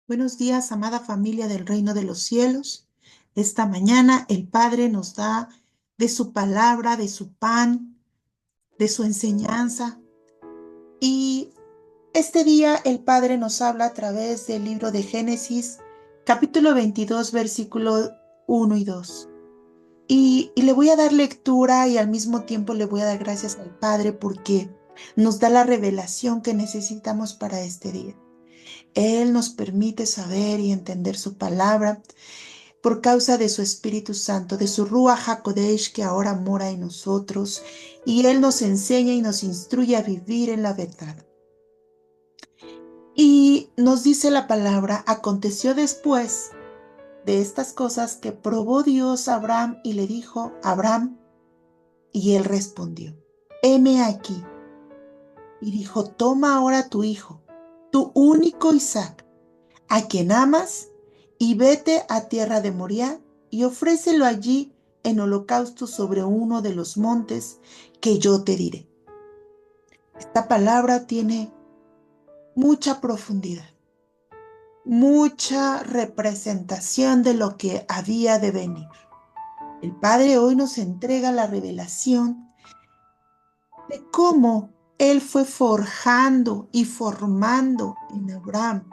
Buenos días, amada familia del reino de los cielos. Esta mañana el Padre nos da de su palabra, de su pan, de su enseñanza. Y este día el Padre nos habla a través del libro de Génesis, capítulo 22, versículo 1 y 2. Y le voy a dar lectura y al mismo tiempo le voy a dar gracias al Padre porque nos da la revelación que necesitamos para este día. Él nos permite saber y entender su palabra por causa de su Espíritu Santo, de su Ruach HaKodesh que ahora mora en nosotros, y Él nos enseña y nos instruye a vivir en la verdad. Y nos dice la palabra, aconteció después de estas cosas que probó Dios a Abraham y le dijo, Abraham, y él respondió, heme aquí. Y dijo, toma ahora tu hijo, tu único Isaac, a quien amas, y vete a tierra de Moriah y ofrécelo allí en holocausto sobre uno de los montes que yo te diré. Esta palabra tiene mucha profundidad, mucha representación de lo que había de venir. El Padre hoy nos entrega la revelación de cómo Él fue forjando y formando en Abraham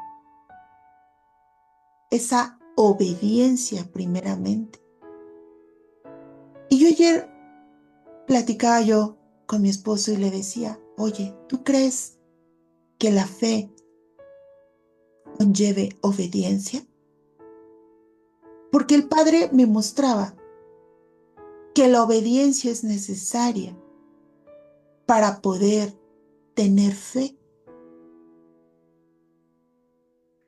esa obediencia primeramente. Y yo ayer platicaba yo con mi esposo y le decía, oye, ¿tú crees que la fe conlleve obediencia? Porque el Padre me mostraba que la obediencia es necesaria para poder tener fe.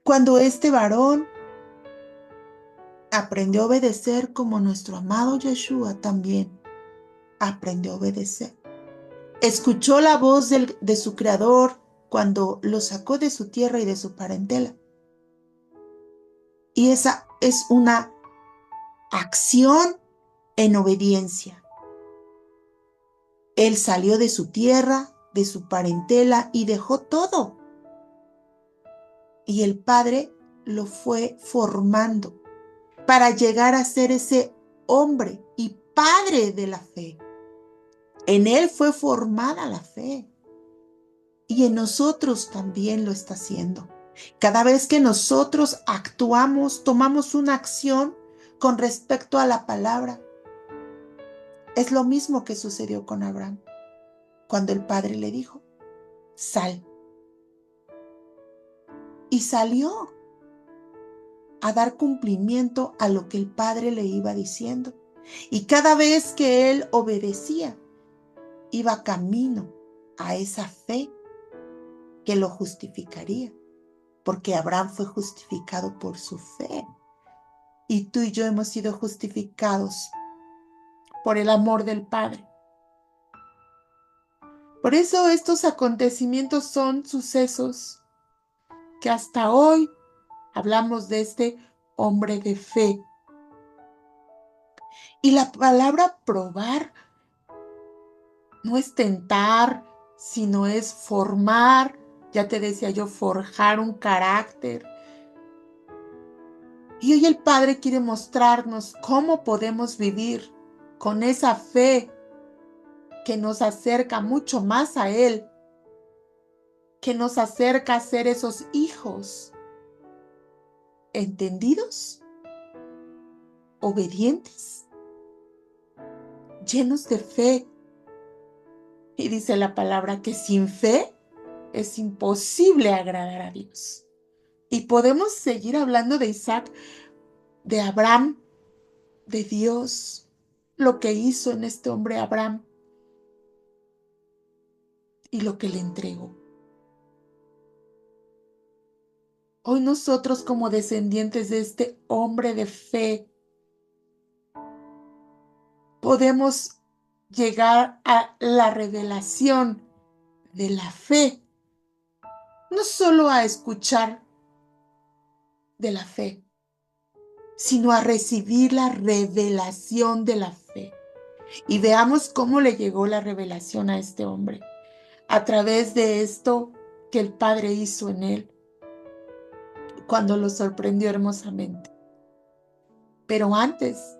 Cuando este varón aprendió a obedecer como nuestro amado Yeshua también aprendió a obedecer. Escuchó la voz de su Creador cuando lo sacó de su tierra y de su parentela. Y esa es una acción en obediencia. Él salió de su tierra, de su parentela y dejó todo. Y el Padre lo fue formando para llegar a ser ese hombre y padre de la fe. En él fue formada la fe y en nosotros también lo está haciendo. Cada vez que nosotros actuamos, tomamos una acción con respecto a la palabra. Es lo mismo que sucedió con Abraham, cuando el Padre le dijo, sal. Y salió a dar cumplimiento a lo que el Padre le iba diciendo. Y cada vez que él obedecía, iba camino a esa fe que lo justificaría, porque Abraham fue justificado por su fe. Y tú y yo hemos sido justificados por el amor del Padre. Por eso estos acontecimientos son sucesos que hasta hoy hablamos de este hombre de fe. Y la palabra probar no es tentar, sino es formar. Ya te decía yo, forjar un carácter. Y hoy el Padre quiere mostrarnos cómo podemos vivir con esa fe que nos acerca mucho más a Él, que nos acerca a ser esos hijos entendidos, obedientes, llenos de fe. Y dice la palabra que sin fe es imposible agradar a Dios. Y podemos seguir hablando de Isaac, de Abraham, de Dios, lo que hizo en este hombre Abraham y lo que le entregó. Hoy nosotros como descendientes de este hombre de fe podemos llegar a la revelación de la fe, no solo a escuchar de la fe, sino a recibir la revelación de la fe. Y veamos cómo le llegó la revelación a este hombre, a través de esto que el Padre hizo en él. cuando lo sorprendió hermosamente. Pero antes,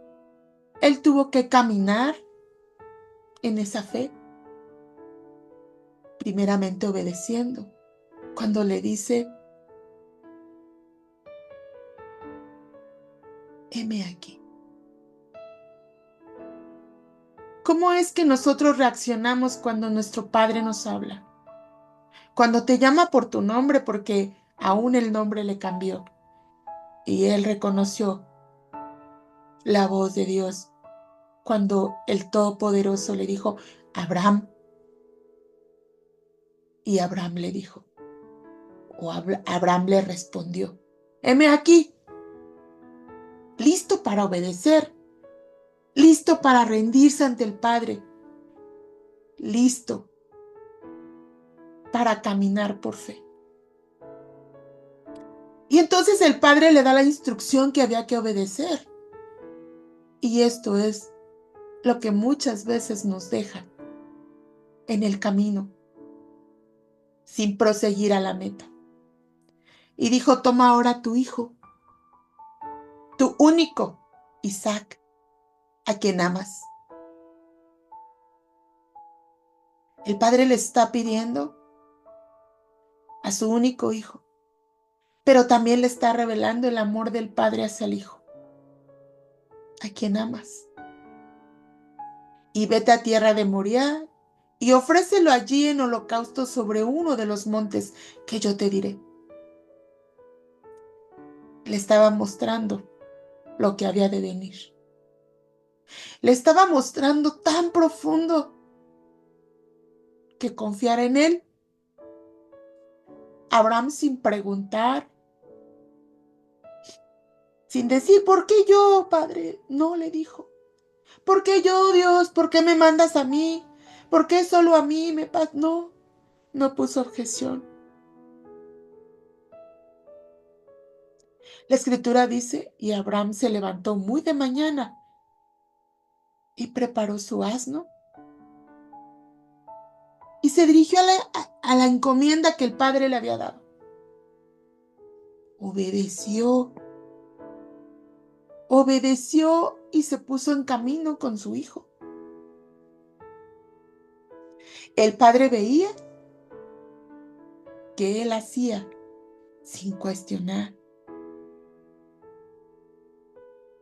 él tuvo que caminar en esa fe, primeramente obedeciendo. Cuando le dice, heme aquí. ¿Cómo es que nosotros reaccionamos cuando nuestro Padre nos habla? Cuando te llama por tu nombre, porque aún el nombre le cambió y él reconoció la voz de Dios. Cuando el Todopoderoso le dijo, Abraham, y Abraham le dijo, Abraham le respondió, heme aquí, listo para obedecer, listo para rendirse ante el Padre, listo para caminar por fe. Y entonces el Padre le da la instrucción que había que obedecer. Y esto es lo que muchas veces nos deja en el camino, sin proseguir a la meta. Y dijo, toma ahora tu hijo, tu único, Isaac, a quien amas. El Padre le está pidiendo a su único hijo, pero también le está revelando el amor del Padre hacia el Hijo, a quien amas. Y vete a tierra de Moriah y ofrécelo allí en holocausto sobre uno de los montes que yo te diré. Le estaba mostrando lo que había de venir. Le estaba mostrando tan profundo que confiar en él. Abraham, sin preguntar, sin decir, ¿por qué yo, Padre? No, le dijo. ¿Por qué yo, Dios? ¿Por qué me mandas a mí? ¿Por qué solo a mí me pasa? No, no puso objeción. La escritura dice, y Abraham se levantó muy de mañana y preparó su asno y se dirigió a la encomienda que el Padre le había dado. Obedeció y se puso en camino con su hijo. El Padre veía que él hacía sin cuestionar,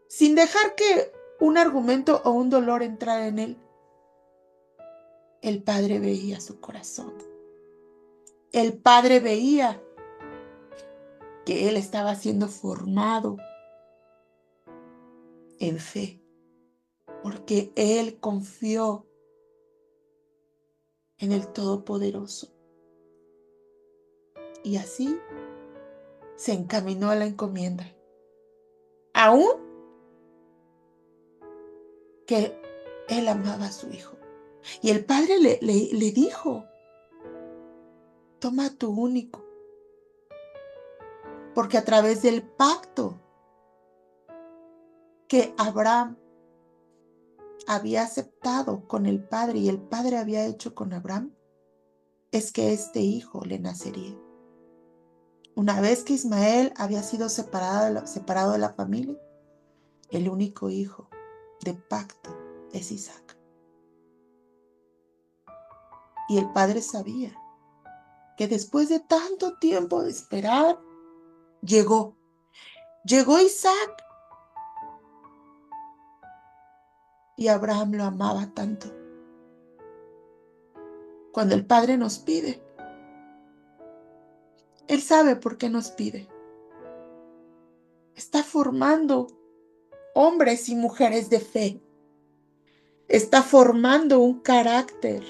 sin dejar que un argumento o un dolor entrara en él. El Padre veía su corazón. El Padre veía que él estaba siendo formado en fe, porque él confió en el Todopoderoso. Y así se encaminó a la encomienda. Aún que él amaba a su hijo. Y el Padre le dijo, toma tu único. Porque a través del pacto que Abraham había aceptado con el Padre y el Padre había hecho con Abraham, es que este hijo le nacería. Una vez que Ismael había sido separado de la familia, el único hijo de pacto es Isaac. Y el Padre sabía que después de tanto tiempo de esperar, llegó Isaac. Y Abraham lo amaba tanto. Cuando el Padre nos pide, Él sabe por qué nos pide. Está formando hombres y mujeres de fe. Está formando un carácter,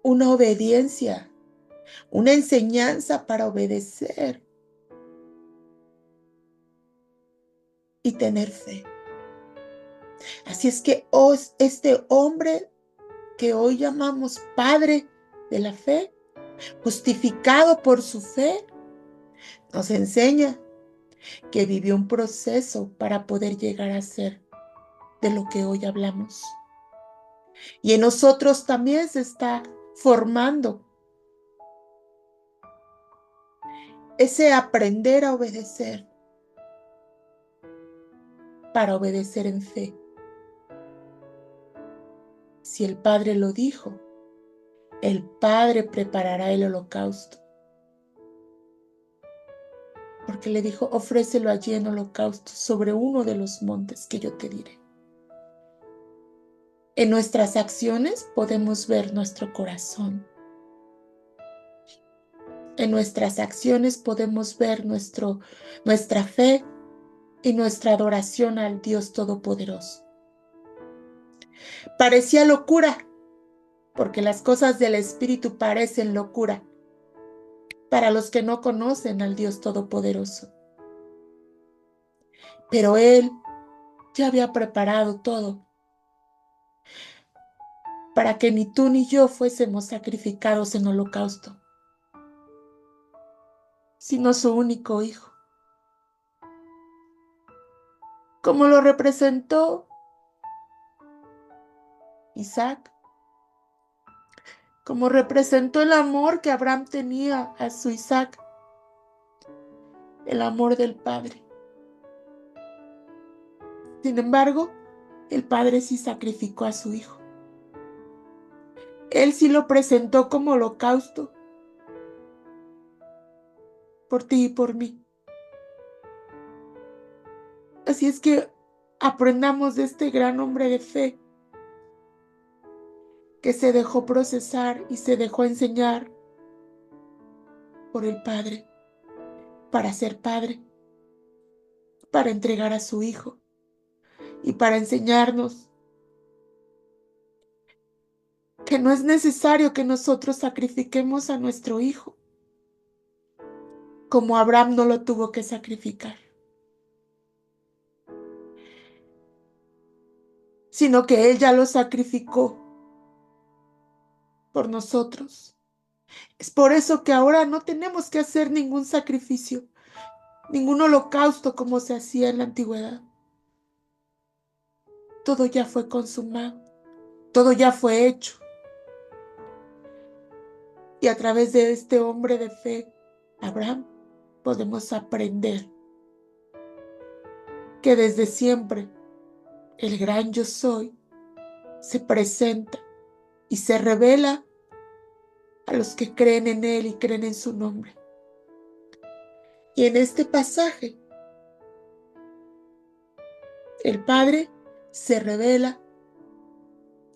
una obediencia, una enseñanza para obedecer y tener fe. Así es que este hombre que hoy llamamos Padre de la fe, justificado por su fe, nos enseña que vivió un proceso para poder llegar a ser de lo que hoy hablamos. Y en nosotros también se está formando ese aprender a obedecer para obedecer en fe. Si el Padre lo dijo, el Padre preparará el holocausto. Porque le dijo, ofrécelo allí en holocausto sobre uno de los montes que yo te diré. En nuestras acciones podemos ver nuestro corazón. En nuestras acciones podemos ver nuestra fe y nuestra adoración al Dios Todopoderoso. Parecía locura, porque las cosas del Espíritu parecen locura para los que no conocen al Dios Todopoderoso. Pero Él ya había preparado todo para que ni tú ni yo fuésemos sacrificados en holocausto, sino su único Hijo. Como lo representó Isaac, como representó el amor que Abraham tenía a su Isaac, el amor del Padre. Sin embargo, el Padre sí sacrificó a su Hijo. Él sí lo presentó como holocausto por ti y por mí. Así es que aprendamos de este gran hombre de fe que se dejó procesar y se dejó enseñar por el Padre para ser padre, para entregar a su Hijo y para enseñarnos que no es necesario que nosotros sacrifiquemos a nuestro Hijo, como Abraham no lo tuvo que sacrificar, sino que Él ya lo sacrificó por nosotros. Es por eso que ahora no tenemos que hacer ningún sacrificio, ningún holocausto como se hacía en la antigüedad. Todo ya fue consumado, todo ya fue hecho. Y a través de este hombre de fe, Abraham, podemos aprender que desde siempre el gran yo soy se presenta y se revela a los que creen en Él y creen en su nombre. Y en este pasaje, el Padre se revela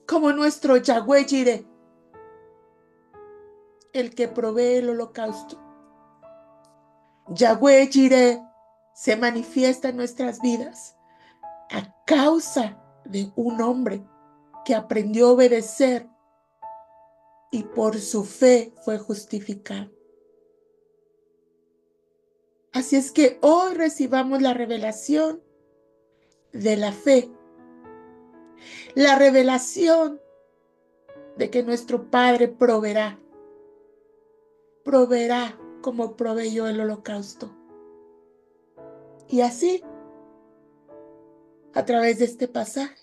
como nuestro Yahweh Jireh, el que provee el holocausto. Yahweh Jireh se manifiesta en nuestras vidas a causa de un hombre que aprendió a obedecer y por su fe fue justificado. Así es que hoy recibamos la revelación de la fe, la revelación de que nuestro Padre proveerá como proveyó el holocausto. Y así, a través de este pasaje,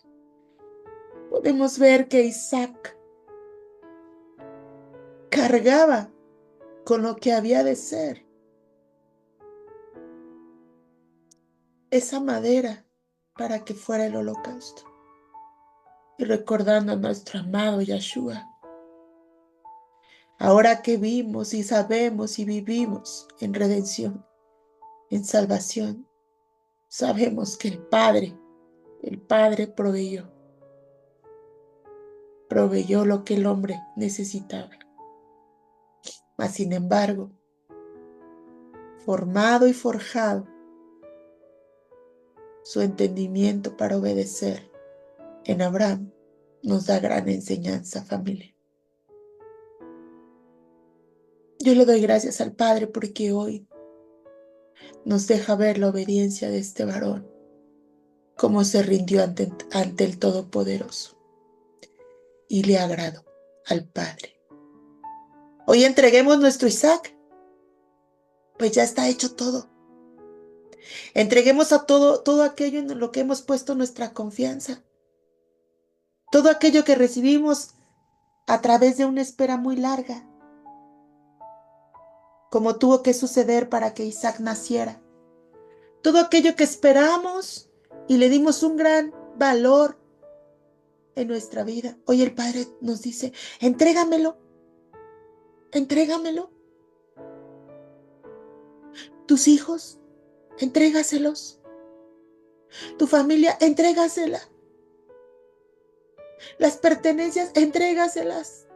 podemos ver que Isaac cargaba con lo que había de ser esa madera para que fuera el holocausto. Y recordando a nuestro amado Yahshua, ahora que vimos y sabemos y vivimos en redención, en salvación, sabemos que el Padre proveyó lo que el hombre necesitaba. Mas sin embargo, formado y forjado su entendimiento para obedecer en Abraham, nos da gran enseñanza, familia. Yo le doy gracias al Padre porque hoy nos deja ver la obediencia de este varón, cómo se rindió ante el Todopoderoso y le agradó al Padre. Hoy entreguemos nuestro Isaac, pues ya está hecho todo. Entreguemos a todo aquello en lo que hemos puesto nuestra confianza, todo aquello que recibimos a través de una espera muy larga. como tuvo que suceder para que Isaac naciera. Todo aquello que esperamos y le dimos un gran valor en nuestra vida. Hoy el Padre nos dice, entrégamelo, entrégamelo. Tus hijos, entrégaselos. Tu familia, entrégasela. Las pertenencias, entrégaselas.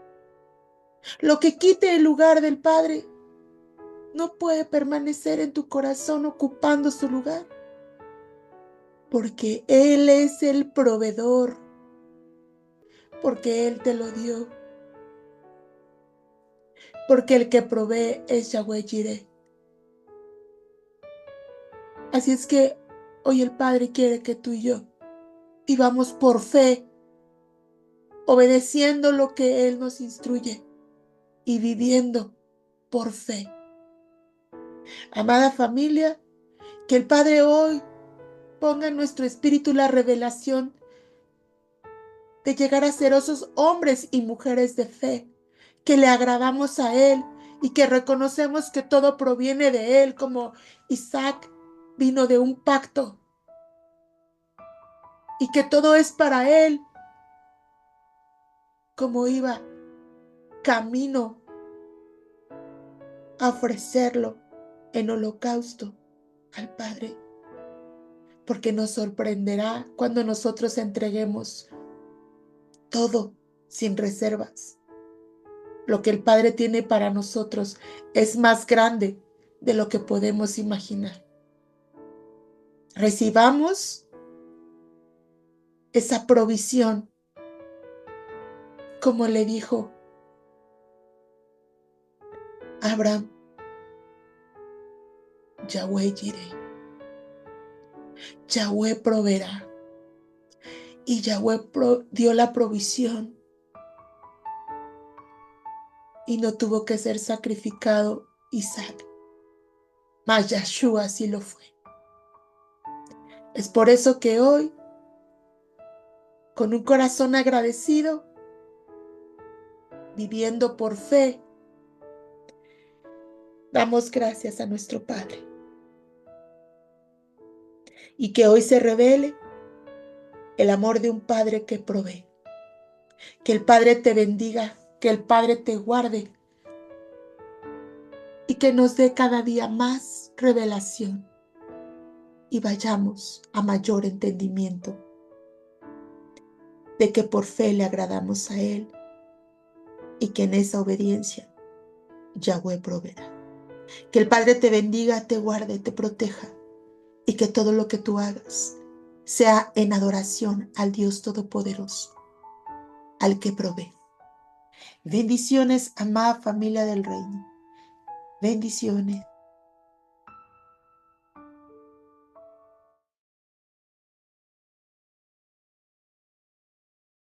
Lo que quite el lugar del Padre no puede permanecer en tu corazón ocupando su lugar. Porque Él es el proveedor. Porque Él te lo dio. Porque el que provee es Yahweh Jireh. Así es que hoy el Padre quiere que tú y yo vivamos por fe, obedeciendo lo que Él nos instruye y viviendo por fe. Amada familia, que el Padre hoy ponga en nuestro espíritu la revelación de llegar a ser esos hombres y mujeres de fe, que le agradamos a Él y que reconocemos que todo proviene de Él, como Isaac vino de un pacto y que todo es para Él, como iba camino a ofrecerlo en holocausto al Padre, porque nos sorprenderá cuando nosotros entreguemos todo sin reservas. Lo que el Padre tiene para nosotros es más grande de lo que podemos imaginar. Recibamos esa provisión, como le dijo Abraham, Yahweh Jireh. Yahweh proveerá. Y Yahweh dio la provisión y no tuvo que ser sacrificado Isaac, mas Yahshua sí lo fue. Es por eso que hoy, con un corazón agradecido, viviendo por fe, damos gracias a nuestro Padre. Y que hoy se revele el amor de un Padre que provee. Que el Padre te bendiga, que el Padre te guarde y que nos dé cada día más revelación y vayamos a mayor entendimiento de que por fe le agradamos a Él y que en esa obediencia Yahweh proveerá. Que el Padre te bendiga, te guarde, te proteja y que todo lo que tú hagas sea en adoración al Dios Todopoderoso, al que provee. Bendiciones, amada familia del reino. Bendiciones.